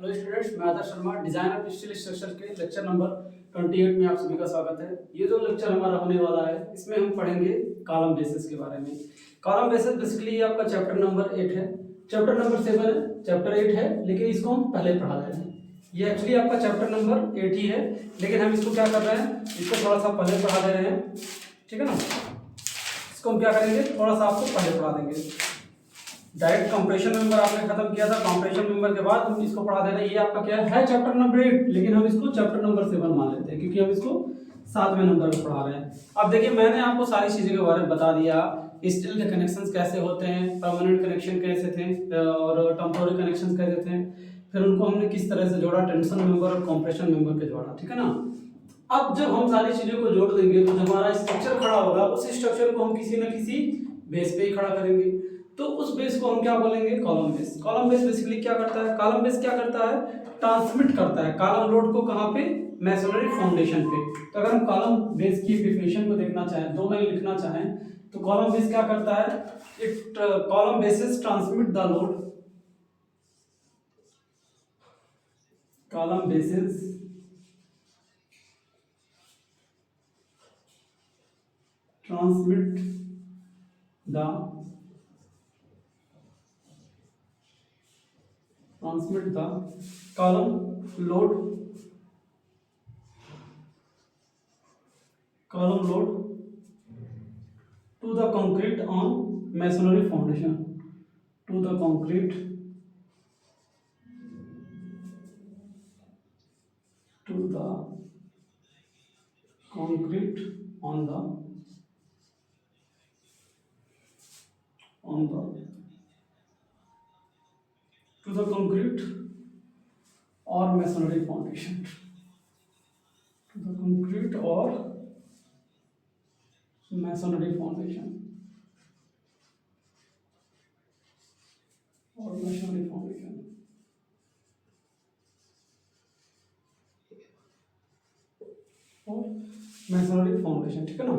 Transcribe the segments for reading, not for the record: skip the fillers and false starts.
Hello students, मैं Adarsh Sharma design of steel structure के lecture number 28 में आप सभी का स्वागत है। ये जो लेक्चर हमारा होने वाला है इसमें हम पढ़ेंगे कॉलम बेसिस के बारे में। कॉलम बेसिस बेसिकली आपका चैप्टर नंबर 8 है, चैप्टर नंबर 7 है, चैप्टर 8 है, लेकिन इसको हम पहले पढ़ा रहे हैं। ये एक्चुअली आपका चैप्टर नंबर 8 ही है, लेकिन हम इसको क्या कर रहे हैं, इसको थोड़ा सा पहले पढ़ा दे रहे हैं, ठीक है ना। इसको हम क्या करेंगे, थोड़ा सा आपको पहले पढ़ा देंगे। डायरेक्ट कंप्रेशन मेंबर आपने खत्म किया था, कंप्रेशन मेंबर के बाद हम इसको पढ़ा दे रहे हैं। ये आपका क्या है चैप्टर नंबर 8, लेकिन हम इसको चैप्टर नंबर 7 मान लेते हैं क्योंकि हम इसको 7वें नंबर पे पढ़ा रहे हैं। अब देखिए, मैंने आपको सारी चीजें के बारे में बता दिया। स्टील के कनेक्शंस कैसे होते हैं, परमानेंट कनेक्शन कैसे थे और टेम्पोररी कनेक्शंस कैसे थे, फिर उनको हमने किस तरह से जोड़ा, टेंशन मेंबर और कंप्रेशन मेंबर के जोड़ा, ठीक है ना। अब जब हम सारी चीजों को जोड़ देंगे तो जो हमारा स्ट्रक्चर खड़ा होगा, उस स्ट्रक्चर को हम किसी न किसी बेस पे ही खड़ा करेंगे। तो उस बेस को हम क्या बोलेंगे, column base. Column base basically क्या करता है, कॉलम बेस क्या करता है, ट्रांसमिट करता है कॉलम लोड को कहाँ पे, मैसोनरी फाउंडेशन पे। तो अगर हम कॉलम बेस की डेफिनेशन को देखना चाहें, दो लाइन लिखना चाहें, तो कॉलम बेस क्या करता है, it column basis transmit the load, column basis transmit the column load to the concrete on masonry foundation, to the concrete on the to the concrete or masonry foundation, to the concrete or masonry foundation or masonry foundation। और masonry foundation, ठीक है ना।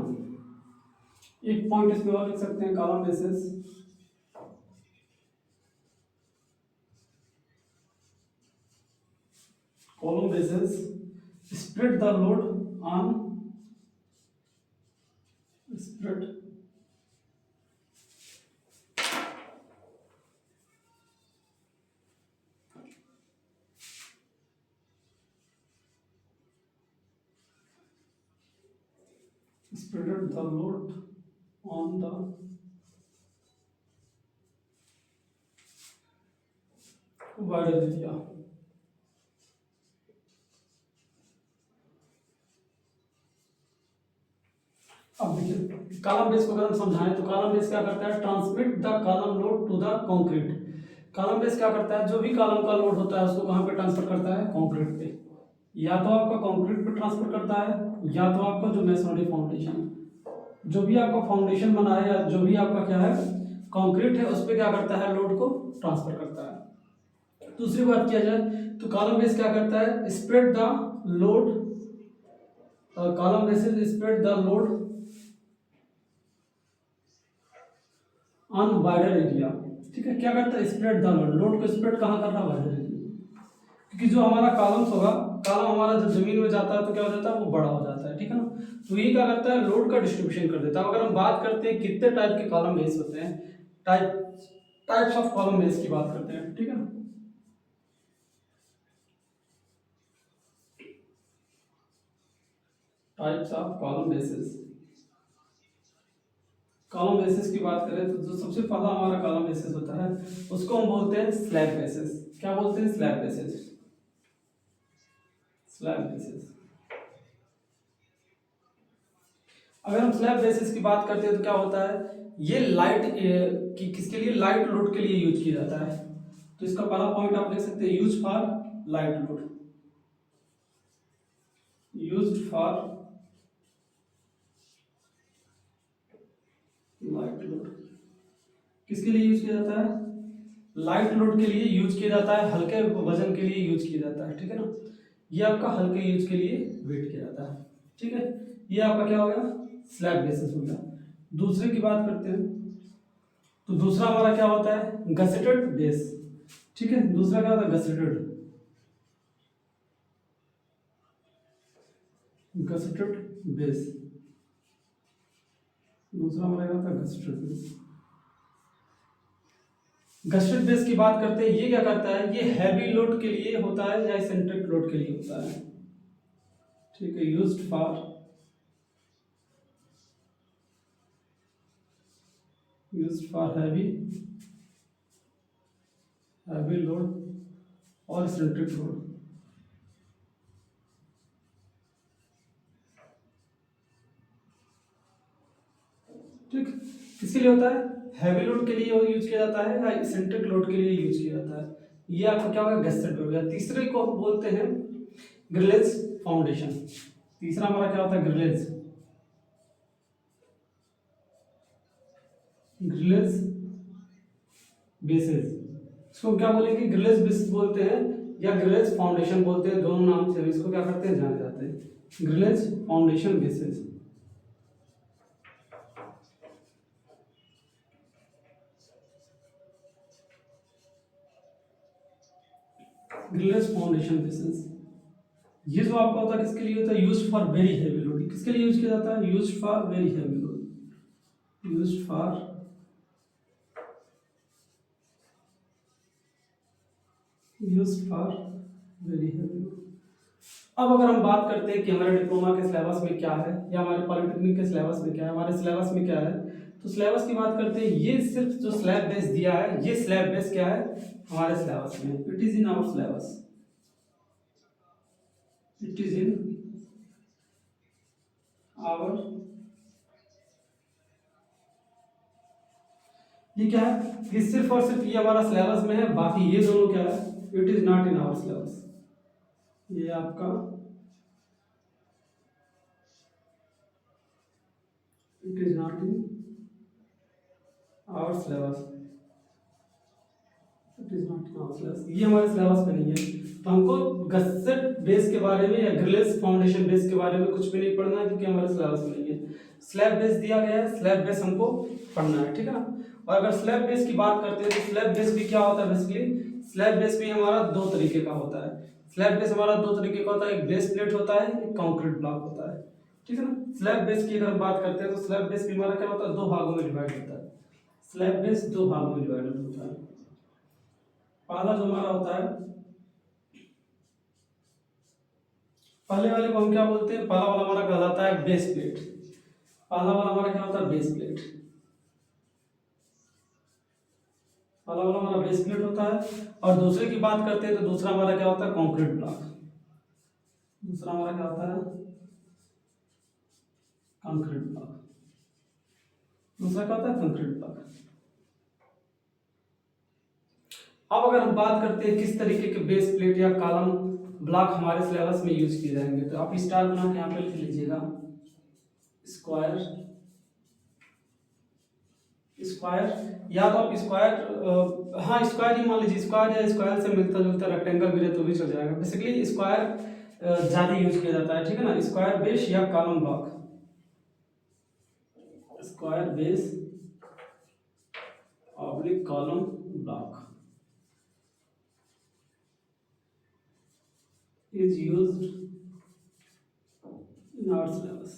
एक point इसमें और लिख सकते हैं, column basis spread the load on spread spread the load on the wider area। अब देखिए, कॉलम बेस को अगर हम समझाएं तो कॉलम बेस क्या करता है, transmit the column load to the concrete. Column base क्या करता है, जो भी कॉलम का लोड होता है उसको कहां पे ट्रांसफर करता है, कंक्रीट पे। या तो आपका कंक्रीट पे ट्रांसफर करता है, या तो आपका जो मैसनरी फाउंडेशन, जो भी आपका फाउंडेशन बना है या जो भी आपका क्या है कंक्रीट है, उस पे क्या करता है, लोड को ट्रांसफर करता है। दूसरी बात किया जाए तो कॉलम बेस क्या करता है, spread the load, column base spread the load on wider area, ठीक है। क्या करता है, स्प्रेड द लोड, लोड को स्प्रेड कहाँ कर रहा है, वाइडर एरिया। क्योंकि जो हमारा कॉलम्स होगा, कॉलम हमारा जब जमीन में जाता है तो क्या हो जाता है, वो बड़ा हो जाता है, ठीक है ना। तो ये क्या करता है, लोड का डिस्ट्रीब्यूशन कर देता है। अगर हम बात करते हैं कितने टाइप के कॉलम बेस होते हैं, टाइप्स ऑफ कॉलम बेस की बात करते हैं, ठीक है ना। Types of column basis, column basis की बात करें तो जो सबसे पहला हमारा कॉलम बेसिस होता है उसको हम बोलते हैं स्लैब बेसिस। क्या बोलते हैं, स्लैब बेसिस, स्लैब बेसिस। अगर हम स्लैब बेसिस की बात करते हैं तो क्या होता है, ये लाइट किसके लिए, लाइट लोड के लिए यूज किया जाता है। तो इसका पहला पॉइंट आप लिख सकते हैं, use for light load, used for light load. किसके लिए यूज किया जाता है, लाइट लोड के लिए यूज किया जाता है, हल्के वजन के लिए यूज किया जाता है, ठीक है ना। ये आपका हल्के यूज के लिए वेट किया जाता है, ठीक है। ये आपका क्या हो गया, स्लैब बेसिस हो गया। दूसरे की बात करते हैं तो दूसरा हमारा क्या होता है, गसेटेड बेस, ठीक है। दूसरा क्या होता है, गसेटेड, गस्टेड बेस, दूसरा हमारा क्या था गस्टेड बेस। गस्टेड बेस की बात करते हैं, ये क्या करता है, ये हैवी लोड के लिए होता है या इसेंट्रिक लोड के लिए होता है, ठीक है, यूज्ड फॉर हैवी लोड और इसेंट्रिक लोड। ठीक, किसके लिए होता है, हैवी लोड के लिए यूज किया जाता है या इसेंट्रिक लोड के लिए यूज किया जाता है, ये आपका क्या होगा गस्टेड हो गया। तीसरे को हम बोलते हैं ग्रिलेज फाउंडेशन। तीसरा हमारा क्या होता है ग्रिलेज बेसिस, इसको क्या बोलेंगे, ग्रिलेज बेसिस बोलते हैं या ग्रिलेज फाउंडेशन बोलते हैं, दोनों नाम से इसको क्या करते हैं जाने जाते हैं, grillage foundation basis. Grillage foundation basis, ये जो आपका होता है किसके लिए होता है, used for very heavy load. किसके लिए यूज किया जाता है, used for very heavy load, used for very heavy load. अब अगर हम बात करते हैं कि हमारे डिप्लोमा के सिलेबस में क्या है या हमारे पॉलिटेक्निक के सिलेबस में क्या है, हमारे सिलेबस में क्या है, तो सिलेबस की बात करते हैं, ये सिर्फ जो स्लैब बेस दिया है, ये स्लैब बेस क्या है हमारे सिलेबस में, it is in our syllabus, it is in our, ये क्या है, ये सिर्फ और सिर्फ ये हमारा सिलेबस में है, बाकी ये दोनों क्या है, it is not in our syllabus, ये आपका it is not in our syllabus, it is not in our syllabus, ये हमारे सिलेबस में नहीं है। तो हमको गसेट बेस के बारे में या ग्रिलेज फाउंडेशन बेस के बारे में कुछ भी नहीं पढ़ना है, क्योंकि हमारे सिलेबस में नहीं है। स्लैब बेस दिया गया है, स्लैब बेस हमको पढ़ना है, ठीक है ना। और अगर स्लैब बेस की बात करते हैं तो स्लैब बेस भी क्या होता है, बेसिकली स्लैब बेस भी हमारा दो तरीके का होता है। स्लैब बेस हमारा दो तरीके का होता है, एक बेस प्लेट होता है, एक कंक्रीट ब्लॉक होता है, ठीक है ना। स्लैब बेस की अगर हम बात करते हैं तो स्लैब बेस भी हमारा क्या होता है, दो भागों में डिवाइड होता है। स्लैब बेस दो भागों में डिवाइड होता है। पहला जो हमारा होता है, पहले वाले को हम क्या बोलते हैं, पहला वाला हमारा कहलाता है बेस प्लेट। पहला वाला हमारा क्या होता है, बेस प्लेट। पहला वाला हमारा बेस प्लेट होता है। और दूसरे की बात करते हैं तो दूसरा हमारा क्या होता है, कंक्रीट ब्लॉक। दूसरा हमारा क्या होता है, कंक्रीट ब्लॉक। दूसरा क्या होता है, कंक्रीट ब्लॉक। अब अगर हम बात करते हैं किस तरीके के बेस प्लेट या कॉलम ब्लॉक हमारे सिलेबस में यूज किए जाएंगे, तो आप स्टार बना के यहाँ पे लिख लीजिएगा, स्क्वायर, स्क्वायर, या तो आप स्क्वायर, हाँ स्क्वायर ही मान लीजिए, स्क्वायर या स्क्वायर से मिलता जुलता रेक्टेंगल भी रहे तो भी चल जाएगा। बेसिकली स्क्वायर ज्यादा यूज किया जाता है, ठीक है ना। स्क्वायर बेस या column block, square base oblique column block is used in our syllabus.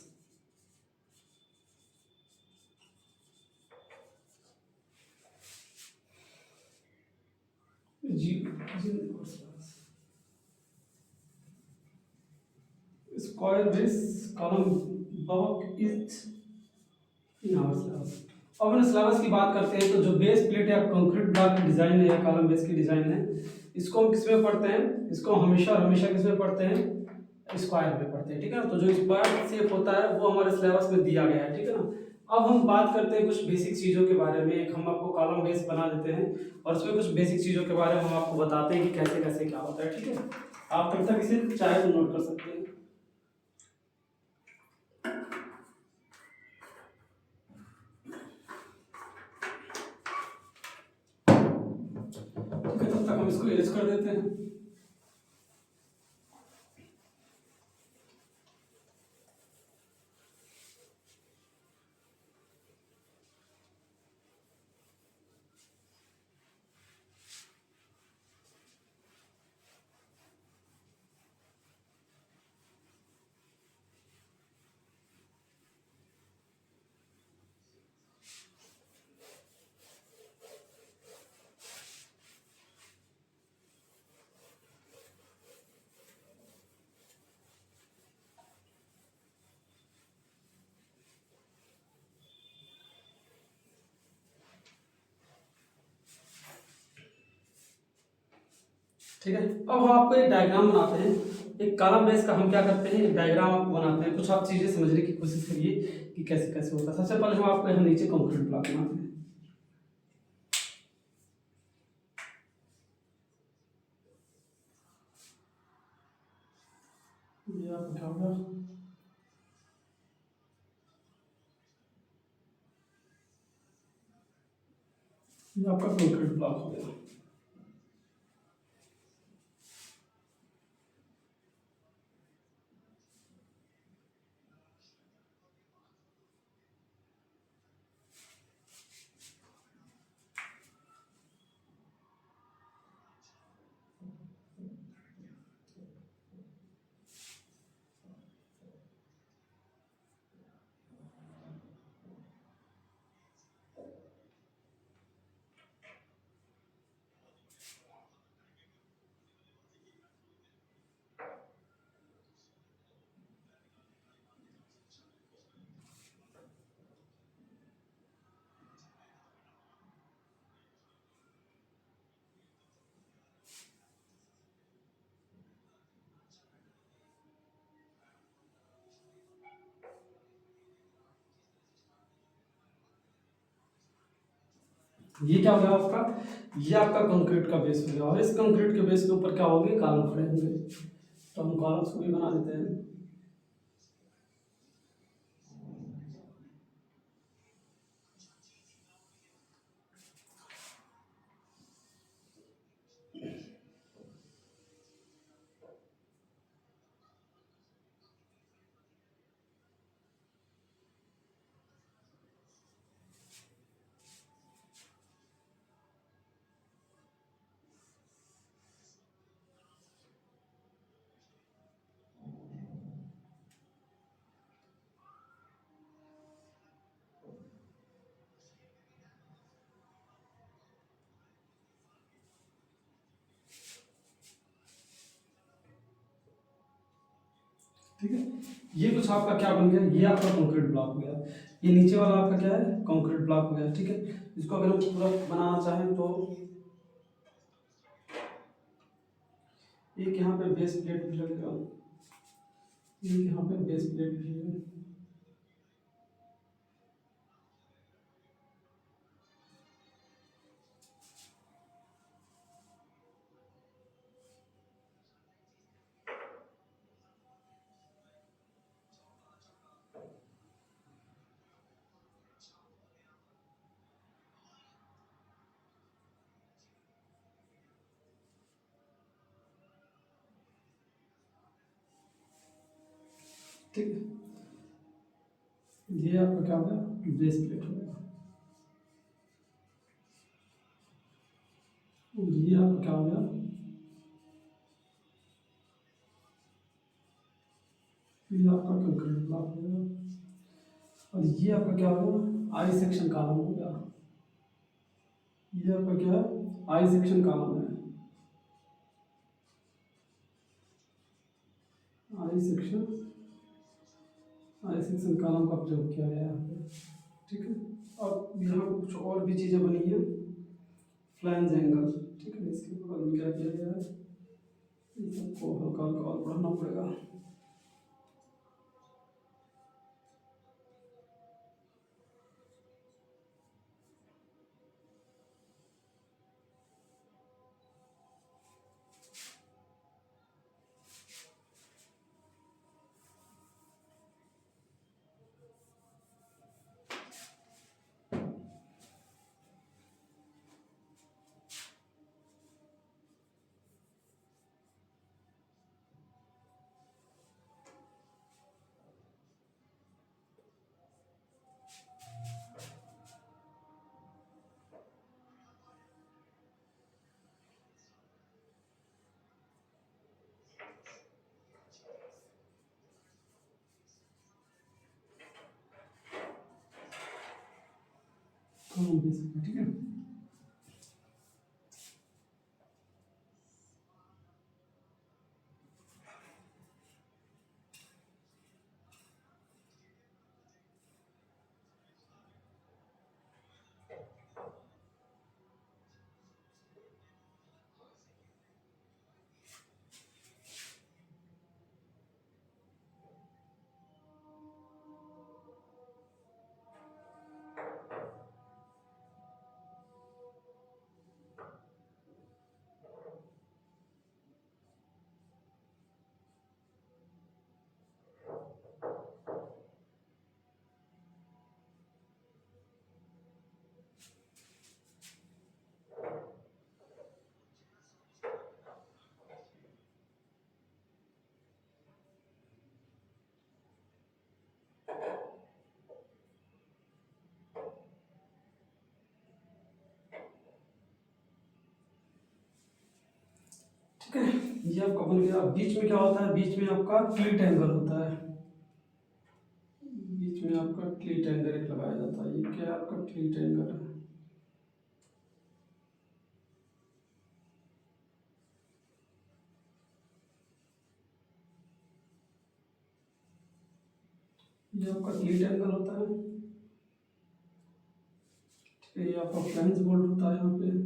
Square base column block is in our syllabus. अब अपने सिलेबस की बात करते हैं तो जो बेस प्लेट या कंक्रीट ब्लॉक की डिजाइन है या कॉलम बेस की डिजाइन है, इसको हम किस में पढ़ते हैं, इसको हमेशा हमेशा किस में पढ़ते हैं, स्क्वायर में पढ़ते हैं, ठीक है ना। तो जो स्क्वायर शेप होता है वो हमारे सिलेबस में दिया गया है, ठीक है ना। अब हम बात करते हैं कुछ बेसिक चीज़ों के बारे में। एक हम आपको कॉलम बेस बना देते हैं और उसमें कुछ बेसिक चीज़ों के बारे में हम आपको बताते हैं कि कैसे कैसे क्या होता है, ठीक है। आप तब तक इसे चाहे तो नोट कर सकते हैं। ठीक है, तब तक हम इसको इरेज कर देते हैं। ठीक है। अब हम आपको एक डायग्राम बनाते हैं, एक कॉलम बेस का हम क्या करते हैं, एक डायग्राम आपको बनाते हैं, कुछ आप चीजें समझने की कोशिश करिए कि कैसे कैसे होता है। सबसे पहले हम आपको यहाँ नीचे कंक्रीट ब्लॉक बनाते हैं। ये आपका क्या होगा, ये आपका कंक्रीट ब्लॉक हो गया। ये क्या हो गया आपका, ये आपका कंक्रीट का बेस हो गया, और इस कंक्रीट के बेस के ऊपर क्या होंगे, कॉलम खड़े होंगे। तो हम कॉलम्स को भी बना देते हैं। ठीक है, ये कुछ आपका क्या बन गया, ये आपका कंक्रीट ब्लॉक हो गया। ये नीचे वाला आपका क्या है, कंक्रीट ब्लॉक हो गया। ठीक है, इसको अगर हम पूरा बनाना चाहें तो एक यहाँ पे बेस प्लेट भी लगेगा, एक यहाँ पे बेस प्लेट भी है। ठीक है, ये आपका क्या हो गया, बेस प्लेट हो गया। और ये आपका क्या हो गया, ये आपका कंक्रीट ब्लॉक हो गया। और ये आपका क्या हो गया, आई सेक्शन कॉलम हो गया। ये आपका क्या है, आई सेक्शन कॉलम है। I section, I section column का प्रयोग किया गया है यहाँ पे। ठीक है, अब यहाँ पे कुछ और भी चीज़ें बनी है, फ्लैंज एंगल। ठीक है, इसके बगल में क्या किया गया है, इन सबको हल्का हल्का और बढ़ाना पड़ेगा। ठीक है, ठीक है, ये आपका बन गया। बीच में क्या होता है, बीच में आपका क्लीट एंगल होता है, बीच में आपका क्लीट एंगल एक लगाया जाता है। ये क्या है, आपका क्लीट एंगल है। ये आपका क्लीट एंगल होता है। ठीक है, ये आपका फ्लैंज बोल्ट होता है यहाँ पे।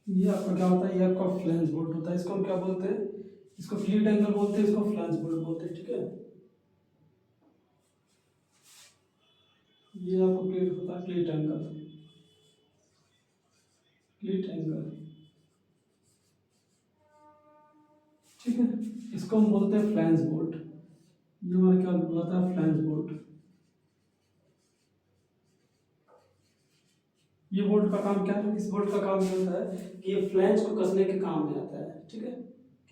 ये आपका क्या होता है, ये आपका फ्लैंज बोल्ट होता है। इसको हम क्या बोलते हैं, इसको क्लीट एंगल बोलते हैं, इसको फ्लैंज बोल्ट बोलते हैं। ठीक है, ये आपको क्लीट होता है, क्लीट एंगल, क्लीट एंगल। ठीक है, इसको हम बोलते हैं फ्लैंज बोल्ट। ये हमारा क्या होता है, फ्लैंज बोल्ट। ये बोल्ट का काम क्या है, इस बोल्ट का काम ये होता है कि ये फ्लैंज को कसने के काम में आता है। ठीक है,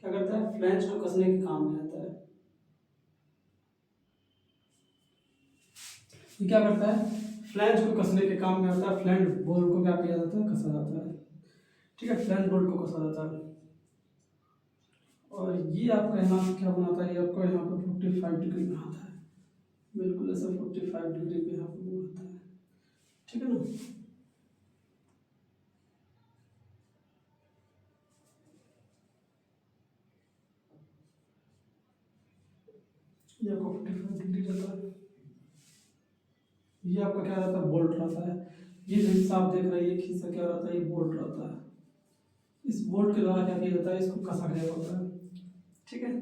क्या करता है, फ्लैंज को कसने के काम में आता है। ये क्या करता है, फ्लैंज को कसने के काम में आता है। फ्लैंज बोल्ट को क्या किया जाता है, कसा जाता है। ठीक है, फ्लैंज बोल्ट को कसा जाता है। और ये आपका यहाँ क्या बनाता है, ये आपका यहाँ पे 45 डिग्री में आता है, बिल्कुल ऐसा 45 डिग्री पे यहाँ पे आता है। ठीक है ना, ये आपका 45 डिग्री रहता है। ये आपका क्या रहता है, बोल्ट रहता है। ये जो हिस्सा आप देख रहे हैं, ये हिस्सा क्या रहता है, ये बोल्ट रहता है। इस बोल्ट के द्वारा क्या किया जाता है, इसको कसा गया होता है। ठीक है,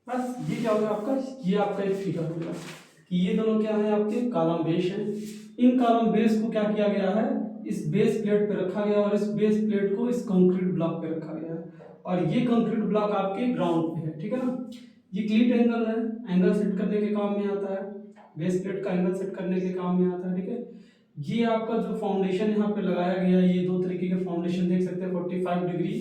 बस ये क्या होगा आपका, ये आपका एक फिगर होगा कि ये दोनों क्या है, आपके कॉलम बेस हैं। इन कॉलम बेस को क्या किया गया है, इस बेस प्लेट पे रखा गया और इस बेस प्लेट को इस कंक्रीट ब्लॉक पे रखा गया है। और ये कंक्रीट ब्लॉक आपके ग्राउंड पे है। ठीक है ना, ये क्लीट एंगल है, एंगल सेट करने के काम में आता है, बेस प्लेट का एंगल सेट करने के काम में आता है। ठीक है, ये आपका जो फाउंडेशन यहाँ पे लगाया गया है, ये दो तरीके के फाउंडेशन देख सकते हैं। 45 डिग्री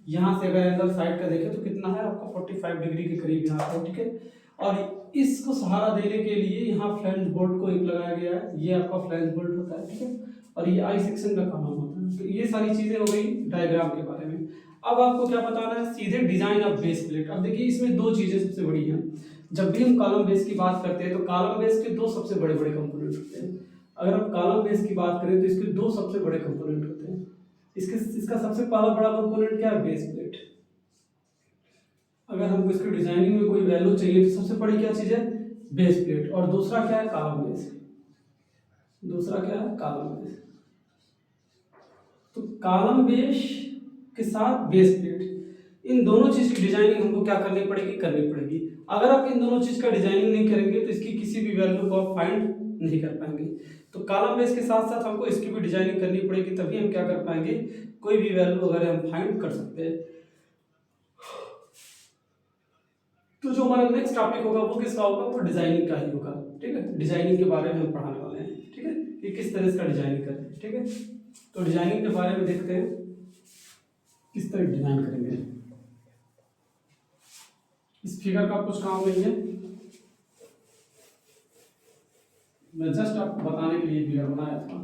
यहाँ से अगर एंगल साइड का देखें तो कितना है आपका, 45 डिग्री के करीब यहाँ पे। ठीक है, और इसको सहारा देने के लिए यहाँ फ्लैंज बोल्ट को एक लगाया गया है, ये आपका फ्लैंज बोल्ट होता है। ठीक है, और ये आई सेक्शन का काम होता है। तो ये सारी चीजें हो गई डायग्राम के बारे में। अब आपको क्या बताना है, सीधे डिजाइन ऑफ बेस प्लेट। अब देखिए, इसमें दो चीजें सबसे बड़ी हैं। जब भी हम कॉलम बेस की बात करते हैं तो कॉलम बेस के दो सबसे बड़े बड़े कंपोनेंट होते हैं। अगर हम कॉलम बेस की बात करें तो इसके दो सबसे बड़े कंपोनेंट होते हैं। इसका सबसे पहला बड़ा कंपोनेंट क्या है, बेस प्लेट। अगर हमको इसकी डिजाइनिंग में कोई वैल्यू चाहिए तो सबसे बड़ी क्या चीज है, बेस प्लेट। और दूसरा क्या है, कॉलम बेस। दूसरा क्या है, कॉलम बेस। तो कॉलम बेस के साथ बेस प्लेट, इन दोनों चीज की डिजाइनिंग हमको क्या करनी पड़ेगी, करनी पड़ेगी। अगर आप इन दोनों चीज का डिजाइनिंग नहीं करेंगे तो इसकी किसी भी वैल्यू को आप फाइंड नहीं कर पाएंगे। तो कॉलम बेस के साथ साथ हमको इसकी भी डिजाइनिंग करनी पड़ेगी, तभी हम क्या कर पाएंगे, कोई भी वैल्यू अगर हम फाइंड कर सकते हैं। तो जो हमारा नेक्स्ट टॉपिक होगा वो किसका होगा, वो डिजाइनिंग का ही होगा। ठीक है, डिजाइनिंग के बारे में हम पढ़ाने वाले हैं। ठीक है, कि किस तरह इसका डिजाइनिंग करें। ठीक है, तो डिजाइनिंग के बारे में देखते हैं किस तरह डिजाइन करेंगे। इस फिगर का कुछ काम नहीं है, मैं जस्ट आपको बताने के लिए फिगर बनाया था।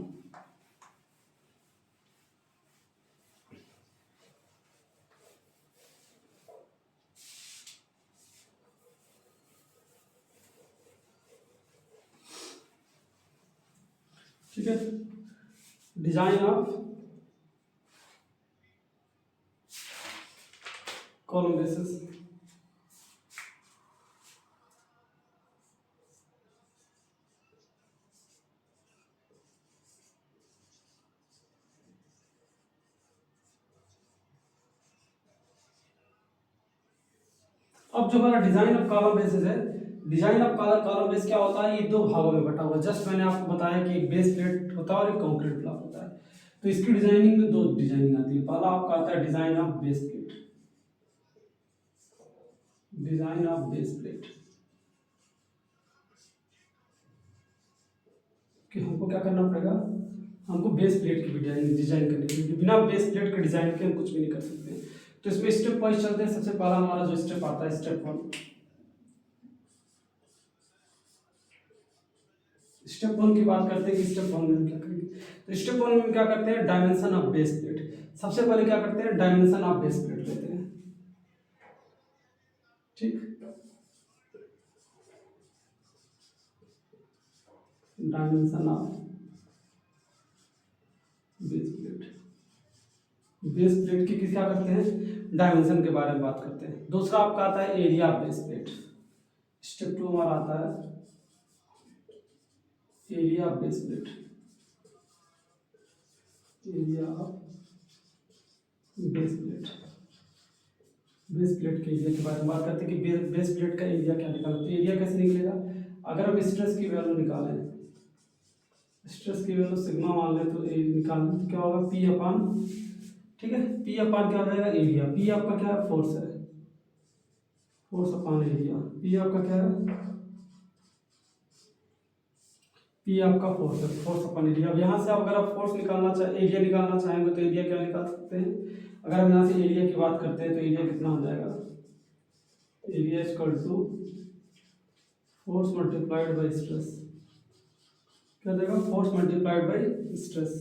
ठीक है, डिजाइन ऑफ कॉलम बेसिस। अब जो हमारा डिजाइन ऑफ कॉलम बेसिस है, डिजाइन ऑफ कॉलम बेस क्या होता है, ये दो भागों में बटा हुआ है। जस्ट मैंने आपको बताया कि एक बेस प्लेट होता है और एक कंक्रीट ब्लॉक होता है। तो इसकी डिजाइनिंग में दो डिजाइनिंग आती है। पहला आपका आता है design of base plate, design of base plate. कि हमको क्या करना पड़ेगा, हमको बेस प्लेट की डिजाइन करनी है। बिना बेस प्लेट के डिजाइन के हम कुछ भी नहीं कर सकते। तो इसमें स्टेप वाइज चलते हैं। सबसे पहला हमारा जो स्टेप आता है स्टेप 1। स्टेप 1 की बात करते हैं कि स्टेप 1 में हम क्या करेंगे। तो स्टेप 1 में हम क्या करते हैं, डायमेंशन ऑफ बेस प्लेट। सबसे पहले क्या करते हैं, डायमेंशन ऑफ बेस प्लेट लेते हैं। ठीक, dimension of base plate. Base plate की क्या करते हैं, डायमेंशन के बारे में बात करते हैं। दूसरा आपका आता है area of base plate. Step 2 हमारा आता है area of base plate. Area of base plate, base plate के एरिया के बारे में बात करते हैं कि बेस प्लेट का एरिया क्या निकालते हैं। एरिया कैसे निकलेगा, अगर हम स्ट्रेस की वैल्यू निकालें, स्ट्रेस की वैल्यू सिग्मा मान लें तो निकालें तो क्या होगा, पी अपान, ठीक है, पी अपान क्या हो जाएगा, एरिया। पी आपका क्या है, फोर्स है, फोर्स अपान एरिया। पी आपका क्या है, पी आपका फोर्स है, फोर्स अपन एरिया। अब यहाँ से अगर आप फोर्स निकालना चाहे, एरिया निकालना चाहेंगे तो एरिया क्या निकाल सकते हैं। अगर हम यहाँ से एरिया की बात करते हैं तो एरिया कितना हो जाएगा, area equal to force multiplied by stress. क्या हो जाएगा, फोर्स मल्टीप्लाइड बाई स्ट्रेस।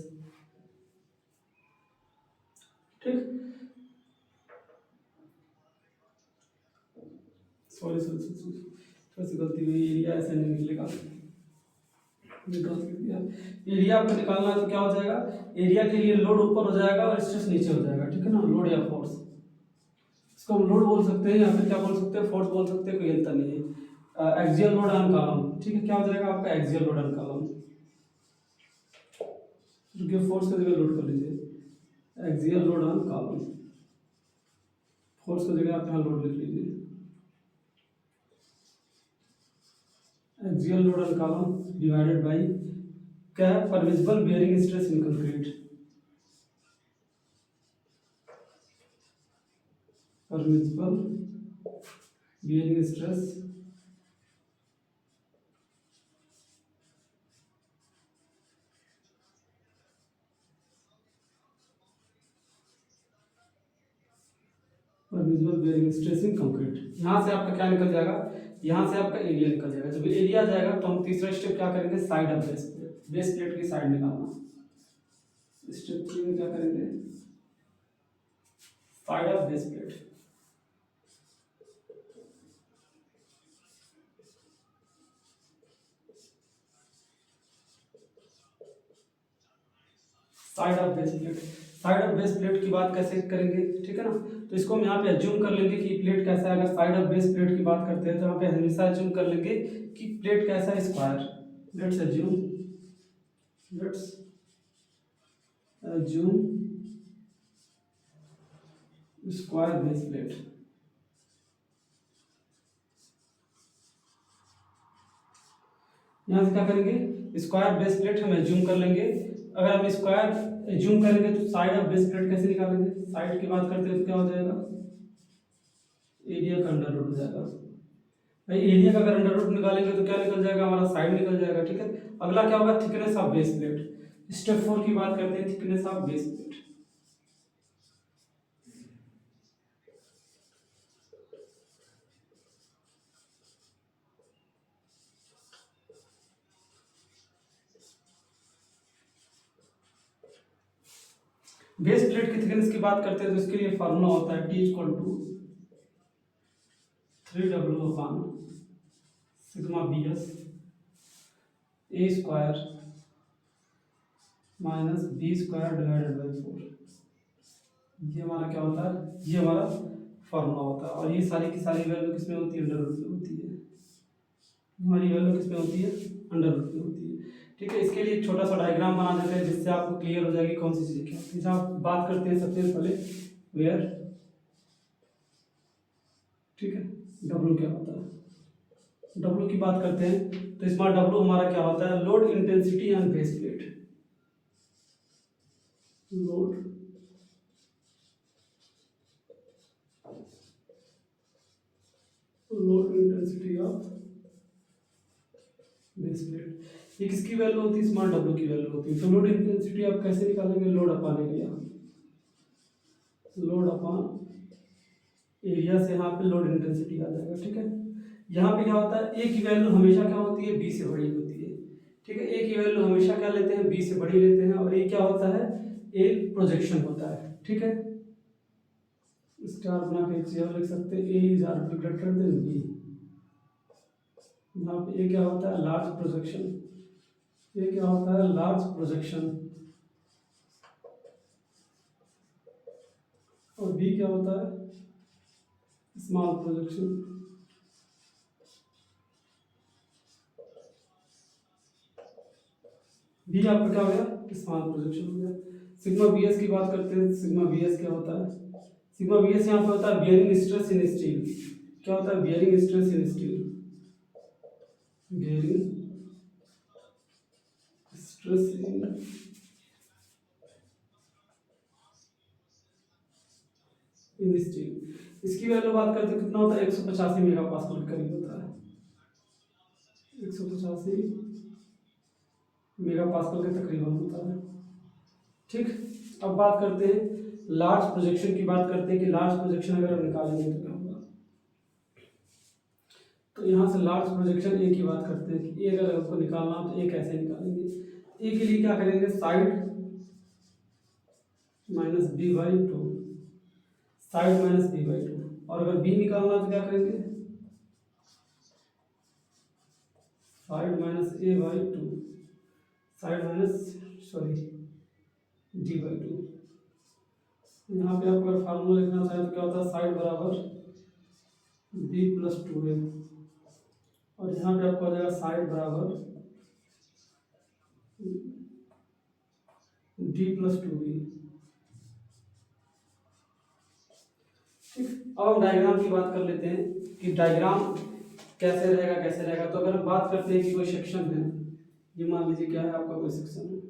ठीक, सॉरी थोड़ी सी गलती हुई, एरिया ऐसे नहीं निकलेगा, एरिया आपको निकालना है तो क्या हो जाएगा, एरिया के लिए लोड ऊपर हो जाएगा और स्ट्रेस नीचे हो जाएगा। ठीक है ना, लोड या फोर्स, इसको हम लोड बोल सकते हैं या फिर क्या बोल सकते हैं, फोर्स बोल सकते हैं, कोई अंतर नहीं है। एक्सियल लोड ऑन कॉलम, ठीक है, क्या हो जाएगा आपका एक्सियल लोड ऑन कॉलम। रुकिए, फोर्स की जगह लोड कर लीजिए, axial load on column, force की जगह आप यहाँ लोड लिख लीजिए। Axial load on column divided by क्या है, permissible bearing stress in concrete, permissible bearing stress permissible bearing stress in concrete. यहाँ से आपका क्या निकल जाएगा, यहाँ से आपका एरिया निकल जाएगा। जब एरिया जाएगा तो हम तीसरा स्टेप क्या करेंगे, side of base plate, base plate की साइड निकालना। स्टेप 3 में क्या करेंगे, side of base plate. Side of base plate, side of base plate की बात कैसे करेंगे, ठीक है ना। तो इसको हम यहाँ पे अज्यूम कर लेंगे कि प्लेट कैसा है। अगर साइड ऑफ बेस प्लेट की बात करते हैं तो यहाँ पे हमेशा अज्यूम कर लेंगे कि प्लेट कैसा है, square. Let's assume, let's assume square base plate. यहाँ से क्या करेंगे, स्क्वायर बेस प्लेट हम एज्यूम कर लेंगे। अगर हम स्क्वायर एज्यूम करेंगे तो साइड ऑफ बेस प्लेट कैसे निकालेंगे, साइड की बात करते हैं तो क्या हो जाएगा, एरिया का अंडर रूट हो जाएगा। भाई एरिया का अगर अंडर रूट निकालेंगे तो क्या निकल जाएगा, हमारा साइड निकल जाएगा। ठीक है, अगला क्या होगा, thickness of base plate. Step 4 की बात करते हैं, thickness of base plate. Base plate की थिकनेस की बात करते हैं तो इसके लिए फार्मूला होता है T equal to 3W upon sigma BS A square minus B square divided by 4। ये हमारा क्या होता है, ये हमारा फार्मूला होता है। और ये सारी की सारी वैल्यू किसमें होती है, अंडर रूट में होती है। हमारी वैल्यू किसमें होती है, अंडर रूट में होती है। ठीक है, इसके लिए एक छोटा सा डायग्राम बना देते हैं जिससे आपको क्लियर हो जाएगी कौन सी चीज़ क्या होती है। जहाँ बात करते हैं सबसे पहले वेयर, ठीक है, डब्ल्यू क्या होता है। डब्ल्यू की बात करते हैं तो इसमें डब्ल्यू हमारा क्या होता है, load intensity on base plate. Load load intensity of base plate. ये किसकी वैल्यू होती है, स्मॉल डब्ल्यू की वैल्यू होती है। तो लोड इंटेंसिटी आप कैसे निकालेंगे, load upon area, load upon area से यहाँ पे लोड इंटेंसिटी आ जाएगा। ठीक है, यहाँ पे क्या होता है, ए की वैल्यू हमेशा क्या होती है, बी से बड़ी होती है। ठीक है, ए की वैल्यू हमेशा क्या लेते हैं, बी से बड़ी लेते हैं, और ये क्या होता है, ए प्रोजेक्शन होता है। ठीक है, स्टार बना के एक चीज और लिख सकते हैं, A is R greater than B. यहाँ पे ए क्या होता है, लार्ज प्रोजेक्शन, ये क्या होता है, लार्ज प्रोजेक्शन, और बी क्या होता है, स्मॉल प्रोजेक्शन। बी आपका क्या हो गया, स्मॉल प्रोजेक्शन हो गया। सिग्मा बी एस की बात करते हैं, सिग्मा बी एस क्या होता है, सिग्मा बी एस यहाँ पे होता है बियरिंग स्ट्रेस इन स्टील। क्या होता है, bearing stress in steel, bearing stress in steel. इसकी वैल्यू बात करते हैं कितना होता है, 185 मेगा पास्कल के करीब होता है, 185 मेगा पास्कल के तकरीबन होता है। ठीक, अब बात करते हैं लार्ज प्रोजेक्शन की, बात करते हैं कि लार्ज प्रोजेक्शन अगर हम निकालेंगे तो क्या होगा। तो यहाँ से लार्ज प्रोजेक्शन ए की बात करते हैं कि ए अगर आपको निकालना हो तो ए कैसे निकालेंगे। ए के लिए क्या करेंगे, side minus B by two, side minus B by two, और अगर बी निकालना तो क्या करेंगे, side minus A by two, side minus sorry D by two. यहाँ पे आपको अगर फार्मूला लिखना चाहे तो क्या होता है, साइड बराबर बी प्लस टू ए, और यहाँ पे आपको आ जाएगा साइड बराबर डी प्लस टू बी। ठीक, अब हम डायग्राम की बात कर लेते हैं कि डायग्राम कैसे रहेगा, कैसे रहेगा। तो अगर हम बात करते हैं कि कोई सेक्शन है, ये मान लीजिए क्या है आपका कोई सेक्शन है,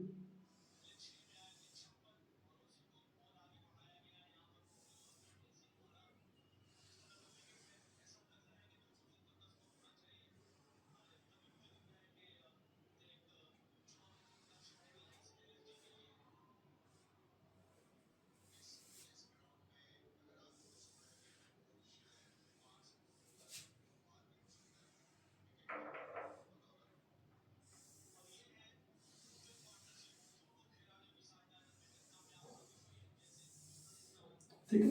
ठीक है,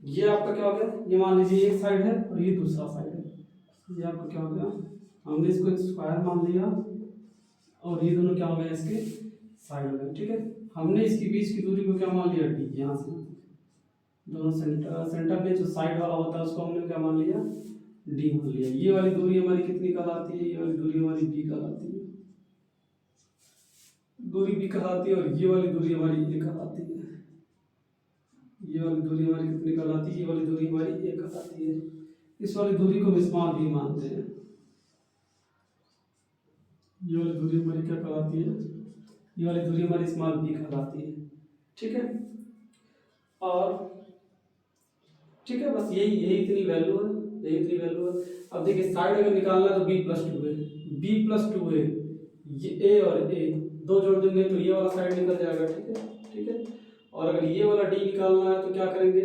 ये आपका क्या हो गया, ये मान लीजिए एक साइड है और ये दूसरा साइड है, ये आपका क्या हो गया, हमने इसको एक स्क्वायर मान लिया, और ये दोनों क्या हो गए, इसके साइड हो गए। ठीक है, हमने इसके बीच की दूरी को क्या मान लिया, डी, यहाँ से दोनों सेंटर में जो साइड वाला होता है उसको हमने क्या मान लिया, डी मान लिया। ये वाली दूरी हमारी कितनी कहलाती है, ये वाली दूरी हमारी बी कहलाती है, दूरी बी कहलाती है, और ये वाली दूरी हमारी ए कहलाती है, ये वाली दूरी हमारी कितनी कहलाती है, ये वाली दूरी हमारी ए कहलाती है। इस वाली दूरी को स्मॉल बी मानते हैं, ये वाली दूरी हमारी क्या कहलाती है, ये वाली दूरी हमारी स्मॉल बी कहलाती है। ठीक है, और ठीक है, बस यही यही इतनी वैल्यू है, यही इतनी वैल्यू है। अब देखिए साइड अगर निकालना है तो बी प्लस टू है, बी प्लस टू है, ये ए और ए दो जोड़ देंगे तो ये वाला साइड निकल जाएगा। ठीक है, ठीक है, और अगर ये वाला डी निकालना है तो क्या करेंगे,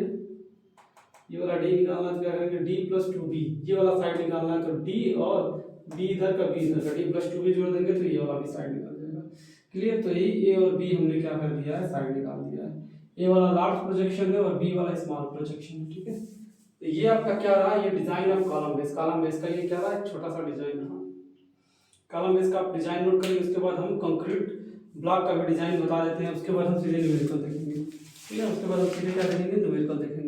ये वाला डी निकालना है तो क्या करेंगे, डी प्लस टू बी, ये वाला साइड निकालना है तो डी और बी इधर का बी इधर का, डी प्लस टू बी जोड़ देंगे तो ये वाला भी साइड निकल जाएगा। क्लियर, तो यही ए और बी हमने क्या कर दिया है, साइड निकाल दिया है। ए वाला लार्ज प्रोजेक्शन है और बी वाला स्मॉल प्रोजेक्शन है। ठीक है, तो ये आपका क्या रहा, ये design of column base, column base का ये क्या रहा, एक छोटा सा डिजाइन रहा। कॉलम बेस का आप डिजाइन नोट करेंगे, उसके बाद हम कंक्रीट ब्लॉक का भी डिजाइन बता देते हैं, उसके बाद हम सीधे न्यूमेरिकल देखेंगे। ठीक है, उसके बाद हम सीधे क्या देखेंगे, न्यूमेरिकल देखेंगे।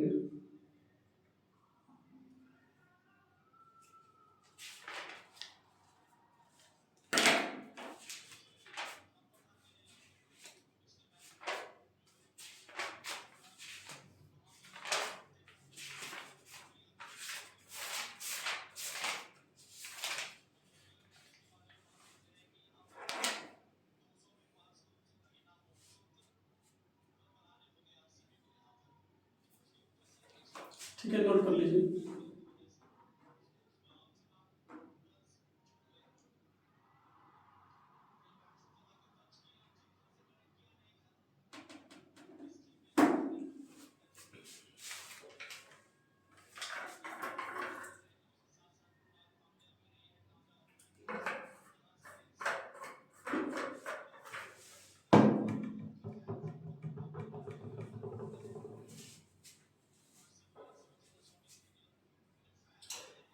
ठीक है, नोट कर लीजिए।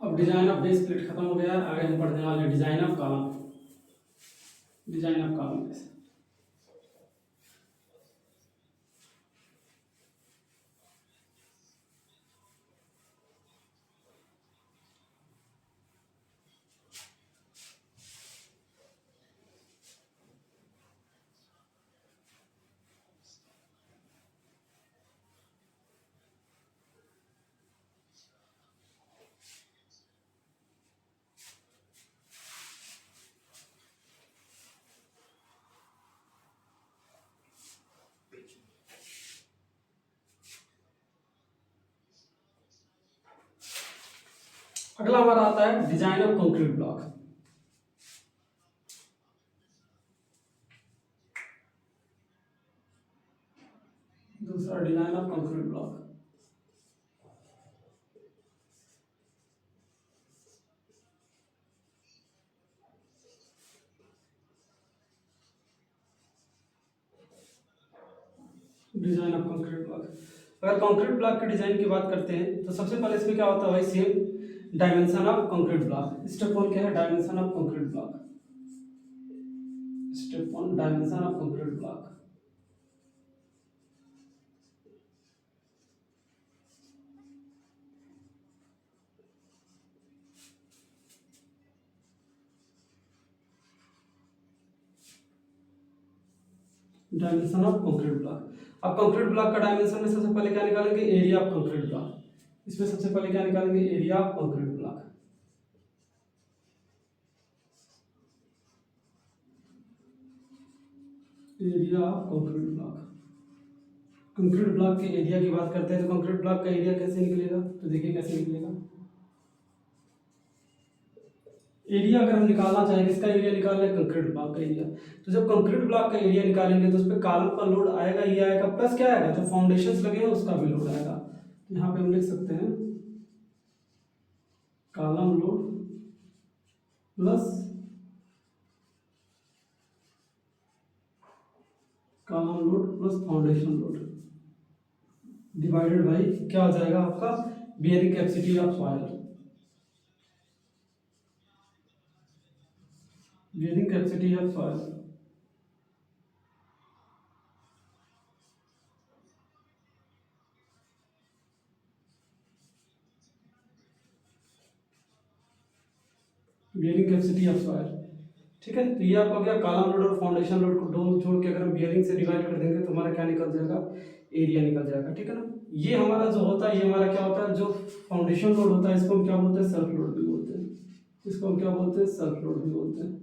अब डिजाइन ऑफ बेस प्लेट खत्म हो गया, आगे हम पढ़ने वाले हैं design of column. Design of column base. अगला हमारा आता है डिजाइन ऑफ कंक्रीट ब्लॉक। दूसरा design of concrete block. Design of concrete block. अगर कंक्रीट ब्लॉक के डिजाइन की बात करते हैं तो सबसे पहले इसमें क्या होता है भाई, same dimension of concrete block. Step one क्या है, dimension of concrete block. Step one dimension of concrete block. Dimension of concrete block. अब कंक्रीट ब्लॉक का डायमेंशन में सबसे पहले क्या निकालेंगे, एरिया ऑफ कंक्रीट ब्लॉक। इसमें सबसे पहले क्या निकालेंगे, area of concrete block. Area of concrete block. Concrete block के एरिया की बात करते हैं तो कंक्रीट ब्लॉक का एरिया कैसे निकलेगा, तो देखिए कैसे निकलेगा। एरिया अगर हम निकालना चाहें, किसका एरिया निकालना है, कंक्रीट ब्लॉक का एरिया। तो जब कंक्रीट ब्लॉक का एरिया निकालेंगे तो उस पर कॉलम का लोड आएगा, ये आएगा, प्लस क्या आएगा, जो फाउंडेशंस लगे हैं उसका भी लोड आएगा। तो यहाँ पे हम लिख सकते हैं column load plus column load plus foundation load divided by क्या हो जाएगा आपका, bearing capacity of soil. Bearing capacity of soil. Bearing capacity of soil. ठीक है, तो ये आपका गया कॉलम लोड और फाउंडेशन लोड को दोनों जोड़ के अगर हम बियरिंग से डिवाइड कर देंगे तो हमारा क्या निकल जाएगा, एरिया निकल जाएगा। ठीक है ना। ये हमारा जो होता है, ये हमारा क्या होता है, जो फाउंडेशन लोड होता है इसको हम क्या बोलते हैं, सेल्फ लोड भी बोलते हैं। इसको हम क्या बोलते हैं, सेल्फ लोड भी बोलते हैं।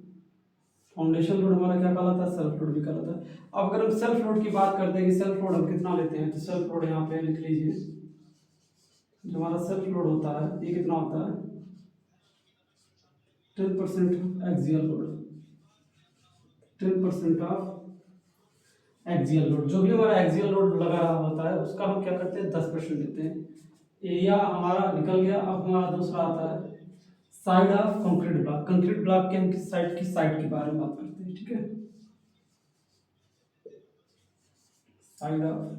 फाउंडेशन लोड हमारा क्या कहलाता है, सेल्फ लोड भी कहलाता है। अब अगर हम सेल्फ लोड की बात करते हैं कि सेल्फ लोड हम कितना लेते हैं, तो सेल्फ लोड यहाँ पे लिख लीजिए, जो हमारा सेल्फ लोड होता है ये कितना होता है, 10% axial load. 10% of axial load, जो भी हमारा एक्सियल लोड लगा रहा होता है उसका हम क्या करते हैं, 10% लेते हैं। एरिया हमारा निकल गया। अब हमारा दूसरा आता है side of concrete block. Concrete block के हम किस साइड के बारे में बात करते हैं। ठीक है, साइड ऑफ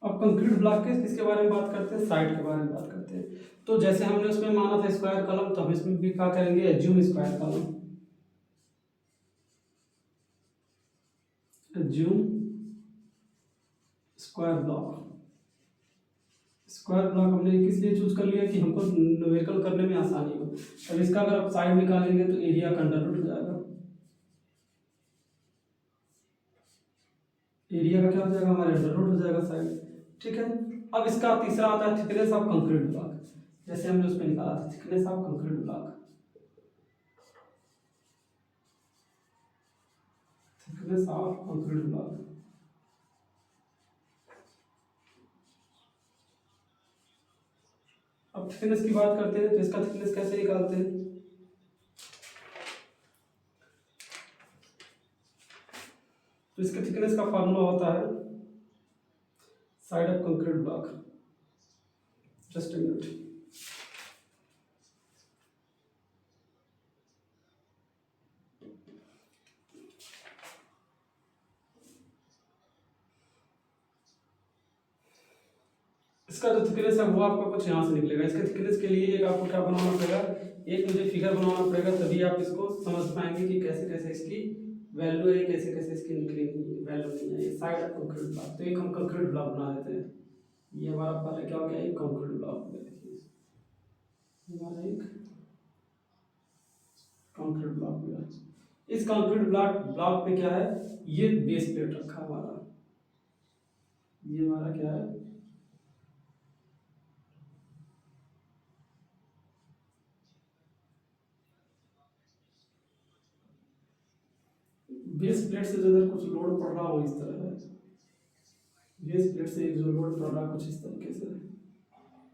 अब कंक्रीट ब्लॉक के किसके बारे में बात करते हैं, साइड के बारे में बात करते हैं। तो जैसे हमने उसमें माना था स्क्वायर कॉलम, तो हम इसमें भी क्या करेंगे, assume square column. Assume square block. Square block हमने किस लिए चूज कर लिया कि हमको न्यूमेरिकल करने में आसानी हो। अब इसका अगर आप साइड निकालेंगे तो एरिया का अंडर रूट हो जाएगा। एरिया का क्या हो जाएगा, हमारे अंडर रूट हो जाएगा साइड। ठीक है। अब इसका तीसरा आता है थिकनेस ऑफ कंक्रीट ब्लॉक। जैसे हमने उसमें निकाला था thickness of concrete block. Thickness of concrete block. अब थिकनेस की बात करते हैं तो इसका थिकनेस कैसे निकालते हैं, तो इसके थिकनेस का फार्मूला होता है side of concrete block. Just a minute. Thickness है वो आपका कुछ यहाँ से निकलेगा। इसके थिकनेस के लिए एक आपको क्या बनाना पड़ेगा, एक मुझे फिगर बनाना पड़ेगा, तभी आप इसको समझ पाएंगे कि कैसे कैसे इसकी वैल्यू है, कैसे कैसे इसकी निकलेगी वैल्यू नहीं है। ये साइड ऑफ कंक्रीट ब्लॉक, तो एक हम कंक्रीट ब्लॉक बना देते हैं। ये हमारा पहले क्या हो गया, एक कंक्रीट ब्लॉक हो गया। देखिए हमारा एक कंक्रीट ब्लॉक हो गया। इस कंक्रीट ब्लॉक पे क्या है, ये बेस प्लेट रखा हमारा, ये हमारा क्या है, बेस प्लेट से जो कुछ लोड पड़ रहा हो इस तरह है, बेस प्लेट से एक जो लोड पड़ रहा है कुछ इस तरीके से,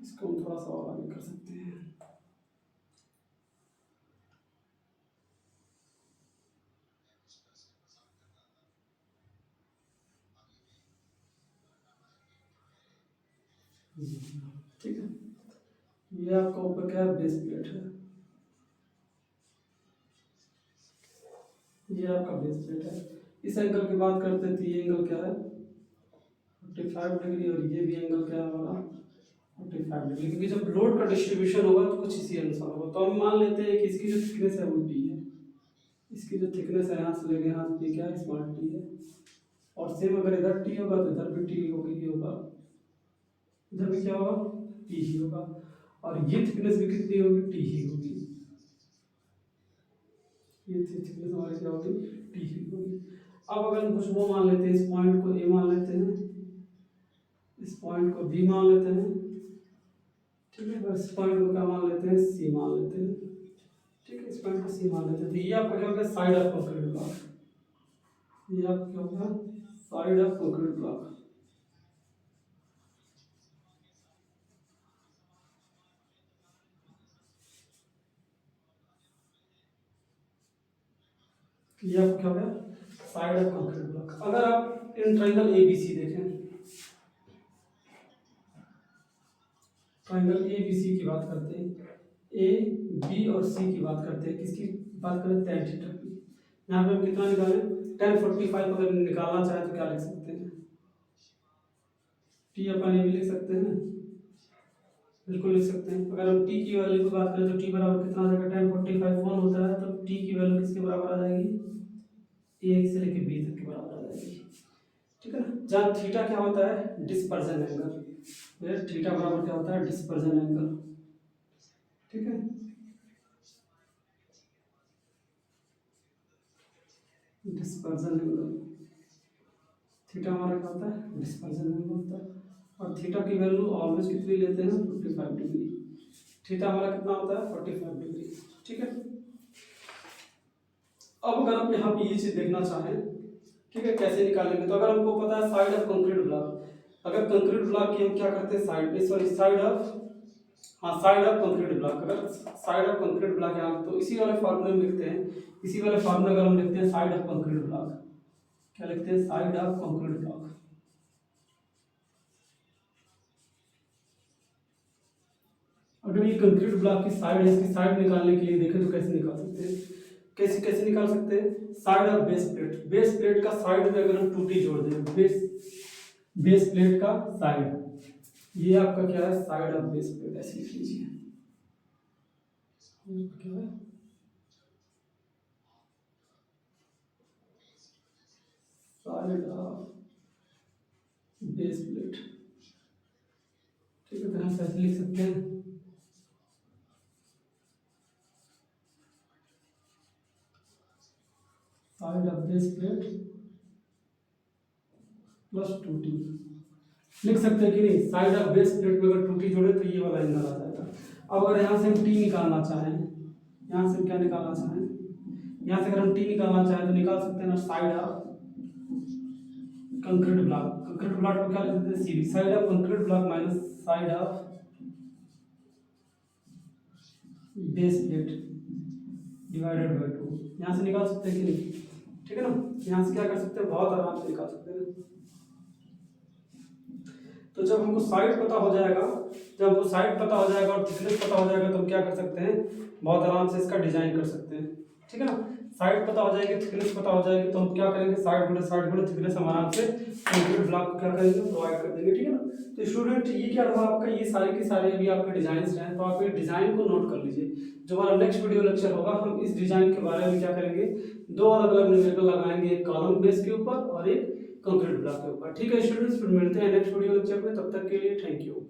इसको हम थोड़ा सा और आगे कर सकते हैं। ठीक है, ये आपका ऊपर क्या है, बेस प्लेट है, ये आपका बेस प्लेट है। इस एंगल की बात करते हैं तो ये एंगल क्या है 45 डिग्री, और ये भी एंगल क्या है हमारा 45 डिग्री, क्योंकि जब लोड का डिस्ट्रीब्यूशन होगा तो कुछ इसी अनुसार होगा। तो हम मान लेते हैं कि इसकी जो थिकनेस है वो टी है, इसकी जो थिकनेस है यहाँ से लेके यहाँ पे क्या है स्मॉल टी है, और सेम अगर इधर टी होगा तो इधर भी टी होगा, इधर भी क्या होगा टी ही होगा, और ये थिकनेस भी कितनी होगी, टी ही होगी, ये थिकनेस हमारी क्या होगी, टी ही होगी। अब अगर हम कुछ वो मान लेते हैं, इस पॉइंट को ए मान लेते हैं, इस पॉइंट को बी मान लेते हैं, ठीक है, इस पॉइंट को क्या मान लेते हैं, सी मान लेते हैं, ठीक है, इस पॉइंट को सी मान लेते हैं। तो ये आपका क्या होगा, साइड ऑफ कंक्रीट ब्लॉक, ये आपका क्या होगा, साइड ऑफ कंक्रीट ब्लॉक। ये आपको क्या होगा, साइड ऑफ कंक्रीट ब्लॉक। अगर आप इन ट्रायंगल एबीसी देखें, ट्रायंगल एबीसी की बात करते हैं, ए बी और सी की बात करते हैं, किसकी बात करें, tan थीटा की। यहाँ पे हम कितना निकालें, tan 45 अगर निकालना चाहे तो क्या लिख सकते हैं, टी अपन ए भी लिख सकते हैं, बिल्कुल लिख सकते हैं। अगर हम टी की वैल्यू की बात करें तो टी बराबर कितना आ जाएगा, tan 45 1 होता है, तो टी की वैल्यू किसके बराबर आ जाएगी, ए से लेके बी तक के बराबर आ जाएगी, ठीक है ना। जहाँ थीटा क्या होता है, डिस्पर्जन एंगल, थीटा बराबर क्या होता है, डिस्पर्जन एंगल, ठीक है, डिस्पर्जन एंगल, थीटा हमारा क्या होता है, डिस्पर्जन एंगल होता है, और थीटा की वैल्यू ऑलवेज कितनी लेते हैं, 45 डिग्री, थीटा हमारा कितना होता है 45 डिग्री, ठीक है। अब अगर आप यहाँ पे ये चीज देखना चाहें, ठीक है, कैसे निकालेंगे, तो अगर हमको पता है साइड ऑफ कंक्रीट ब्लॉक, अगर कंक्रीट ब्लॉक की हम क्या करते हैं, साइड ऑफ, हाँ साइड ऑफ कंक्रीट ब्लॉक, अगर साइड ऑफ कंक्रीट ब्लॉक यहाँ, तो इसी वाले फॉर्मूले में लिखते हैं, इसी वाले फॉर्मूले अगर हम लिखते हैं साइड ऑफ कंक्रीट ब्लॉक, क्या लिखते हैं, साइड ऑफ कंक्रीट ब्लॉक। अगर ये कंक्रीट ब्लॉक की साइड है, इसकी साइड निकालने के लिए देखें तो कैसे निकाल सकते हैं, कैसे कैसे निकाल सकते हैं, side of base plate, base plate का साइड में अगर हम टूटी जोड़ दें, बेस प्लेट का साइड, ये आपका क्या है, साइड ऑफ बेस प्लेट, ऐसे लिख लीजिए, क्या है, साइड ऑफ बेस प्लेट, ठीक है, तो हम ऐसे लिख सकते हैं, side of base plate plus टूटी, लिख सकते हैं कि नहीं, साइड ऑफ बेस प्लेट में अगर टूटी जोड़े तो ये वाला एंगल आ जाएगा। अब अगर यहाँ से हम टी निकालना चाहें, यहाँ से हम क्या निकालना चाहें, यहाँ से अगर हम टी निकालना चाहें तो निकाल सकते हैं ना, side of concrete block, concrete block को क्या लिख देते हैं, CB, side of concrete block minus side of base plate divided by 2, यहाँ से निकाल सकते हैं कि नहीं, ठीक है ना। यहाँ से क्या कर सकते हैं, बहुत आराम से निकाल सकते हैं। तो जब हमको साइड पता हो जाएगा, जब हमको साइड पता हो जाएगा और थिकनेस पता हो जाएगा, तो हम क्या कर सकते हैं, बहुत आराम से इसका डिजाइन कर सकते हैं, ठीक है ना। साइड पता हो जाएगी, थिकनेस पता हो जाएगी, तो हम क्या करेंगे, साइड गुणे थिकनेस हम आराम से कंक्रीट ब्लॉक को क्या करेंगे, प्रोवाइड कर देंगे, ठीक है ना। तो स्टूडेंट ये क्या हुआ आपका, ये सारे के सारे अभी आपके डिजाइन हैं, तो आप ये डिजाइन को नोट कर लीजिए। जो हमारा नेक्स्ट वीडियो लेक्चर होगा, हम इस डिजाइन के बारे में क्या करेंगे, दो अलग अलग न्यूमेरिकल लगाएंगे, एक कॉलम बेस के ऊपर और एक कंक्रीट ब्लॉक के ऊपर। ठीक है स्टूडेंट्स, फिर मिलते हैं नेक्स्ट वीडियो लेक्चर में, तब तक के लिए थैंक यू।